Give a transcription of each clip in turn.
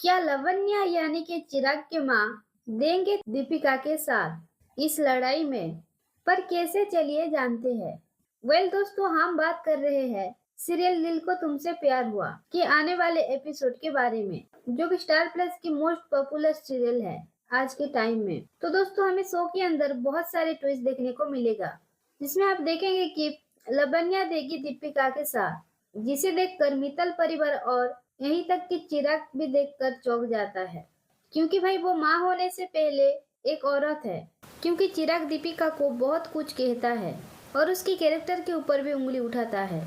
क्या लावण्या यानी कि चिराग के माँ देंगे दीपिका के साथ इस लड़ाई में? पर कैसे, चलिए जानते हैं। दोस्तों, हम बात कर रहे हैं सीरियल दिल को तुमसे प्यार हुआ के आने वाले एपिसोड के बारे में, जो कि स्टार प्लस की मोस्ट पॉपुलर सीरियल है आज के टाइम में। तो दोस्तों, हमें शो के अंदर बहुत सारे ट्विस्ट देखने को मिलेगा, जिसमें आप देखेंगे कि लावण्या देगी दीपिका के साथ, जिसे देखकर मित्तल परिवार और यहीं तक कि चिराग भी देखकर चौंक जाता है, क्योंकि भाई वो माँ होने से पहले एक औरत है। क्योंकि चिराग दीपिका को बहुत कुछ कहता है और उसकी कैरेक्टर के ऊपर भी उंगली उठाता है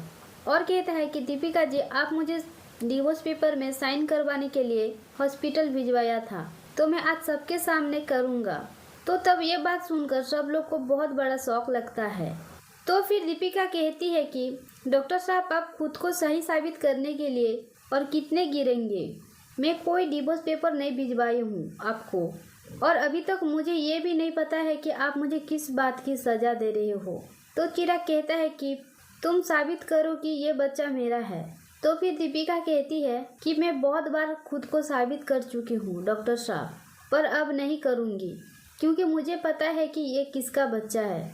और कहता है कि दीपिका जी, आप मुझे डिवोर्स पेपर में साइन करवाने के लिए हॉस्पिटल भिजवाया था, तो मैं आज सबके सामने करूँगा। तो तब ये बात सुनकर सब लोग को बहुत बड़ा शौक लगता है। तो फिर दीपिका कहती है कि डॉक्टर साहब, आप खुद को सही साबित करने के लिए और कितने गिरेंगे? मैं कोई डिवोर्स पेपर नहीं भिजवाई हूँ आपको, और अभी तक मुझे ये भी नहीं पता है कि आप मुझे किस बात की सजा दे रहे हो। तो चिराग कहता है कि तुम साबित करो कि ये बच्चा मेरा है। तो फिर दीपिका कहती है कि मैं बहुत बार खुद को साबित कर चुकी हूँ डॉक्टर साहब, पर अब नहीं करूँगी, क्योंकि मुझे पता है कि ये किसका बच्चा है,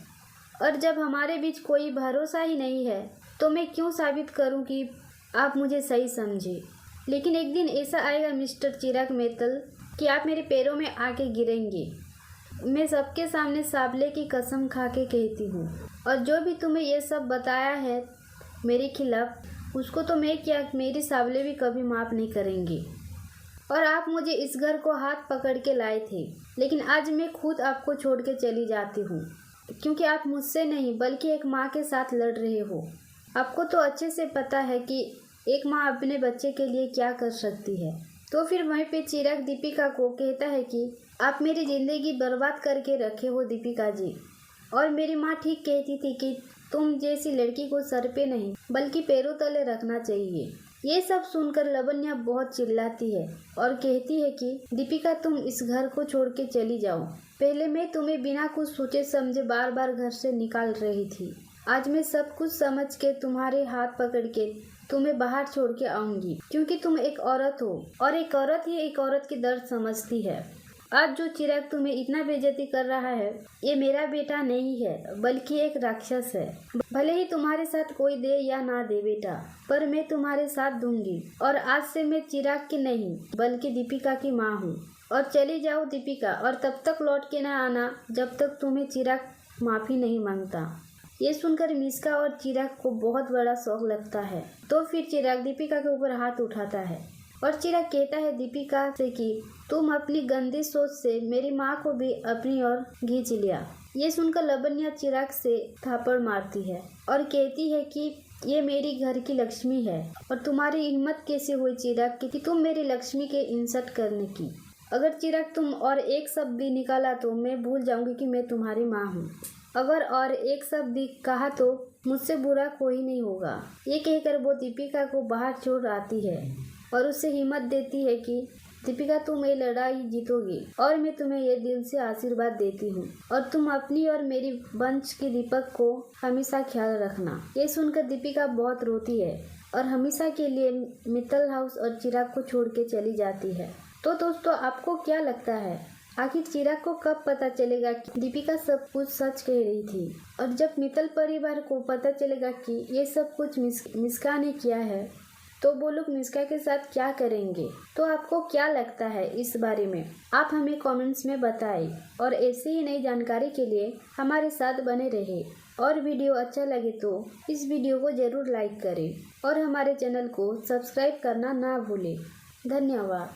और जब हमारे बीच कोई भरोसा ही नहीं है तो मैं क्यों साबित करूं कि आप मुझे सही समझे। लेकिन एक दिन ऐसा आएगा मिस्टर चिराग मित्तल कि आप मेरे पैरों में आके गिरेंगे। मैं सबके सामने साबले की कसम खा के कहती हूँ, और जो भी तुम्हें ये सब बताया है मेरे खिलाफ, उसको तो मैं क्या, मेरी साबले भी कभी माफ़ नहीं करेंगे। और आप मुझे इस घर को हाथ पकड़ के लाए थे, लेकिन आज मैं खुद आपको छोड़ के चली जाती हूँ, क्योंकि आप मुझसे नहीं बल्कि एक माँ के साथ लड़ रहे हो। आपको तो अच्छे से पता है कि एक माँ अपने बच्चे के लिए क्या कर सकती है। तो फिर वहीं पे चिराग दीपिका को कहता है कि आप मेरी ज़िंदगी बर्बाद करके रखे हो दीपिका जी, और मेरी माँ ठीक कहती थी कि तुम जैसी लड़की को सर पे नहीं बल्कि पैरों तले रखना चाहिए। ये सब सुनकर लावण्या बहुत चिल्लाती है और कहती है कि दीपिका, तुम इस घर को छोड़ के चली जाओ। पहले मैं तुम्हें बिना कुछ सोचे समझे बार बार घर से निकाल रही थी, आज मैं सब कुछ समझ के तुम्हारे हाथ पकड़ के तुम्हें बाहर छोड़ के आऊंगी, क्योंकि तुम एक औरत हो, और एक औरत ही एक औरत की दर्द समझती है। आज जो चिराग तुम्हें इतना बेइज्जती कर रहा है, ये मेरा बेटा नहीं है बल्कि एक राक्षस है। भले ही तुम्हारे साथ कोई दे या ना दे बेटा, पर मैं तुम्हारे साथ दूंगी, और आज से मैं चिराग की नहीं बल्कि दीपिका की माँ हूँ। और चली जाओ दीपिका, और तब तक लौट के ना आना जब तक तुम्हें चिराग माफ़ी नहीं मांगता। ये सुनकर मिस्का और चिराग को बहुत बड़ा शौक लगता है। तो फिर चिराग दीपिका के ऊपर हाथ उठाता है और चिराग कहता है दीपिका से कि तुम अपनी गंदी सोच से मेरी माँ को भी अपनी ओर खींच लिया। ये सुनकर लावण्या चिराग से थप्पड़ मारती है और कहती है कि ये मेरी घर की लक्ष्मी है, और तुम्हारी हिम्मत कैसे हुई चिराग कि तुम मेरी लक्ष्मी के इंसल्ट करने की। अगर चिराग तुम और एक शब्द भी निकाला तो मैं भूल जाऊंगी कि मैं तुम्हारी माँ हूँ। अगर और एक शब्द भी कहा तो मुझसे बुरा कोई नहीं होगा। ये कहकर वो दीपिका को बाहर छोड़ आती है और उससे हिम्मत देती है कि दीपिका, तुम ये लड़ाई जीतोगी, और मैं तुम्हें ये दिल से आशीर्वाद देती हूँ, और तुम अपनी और मेरी वंश के दीपक को हमेशा ख्याल रखना। ये सुनकर दीपिका बहुत रोती है और हमेशा के लिए मित्तल हाउस और चिराग को छोड़ के चली जाती है। तो दोस्तों, आपको क्या लगता है, आखिर चिराग को कब पता चलेगा कि दीपिका सब कुछ सच कह रही थी? और जब मित्तल परिवार को पता चलेगा कि ये सब कुछ मिस्का ने किया है, तो वो लोग मिस्का के साथ क्या करेंगे? तो आपको क्या लगता है इस बारे में? आप हमें कमेंट्स में बताएं, और ऐसे ही नई जानकारी के लिए हमारे साथ बने रहे। और वीडियो अच्छा लगे तो इस वीडियो को ज़रूर लाइक करें और हमारे चैनल को सब्सक्राइब करना ना भूलें। धन्यवाद।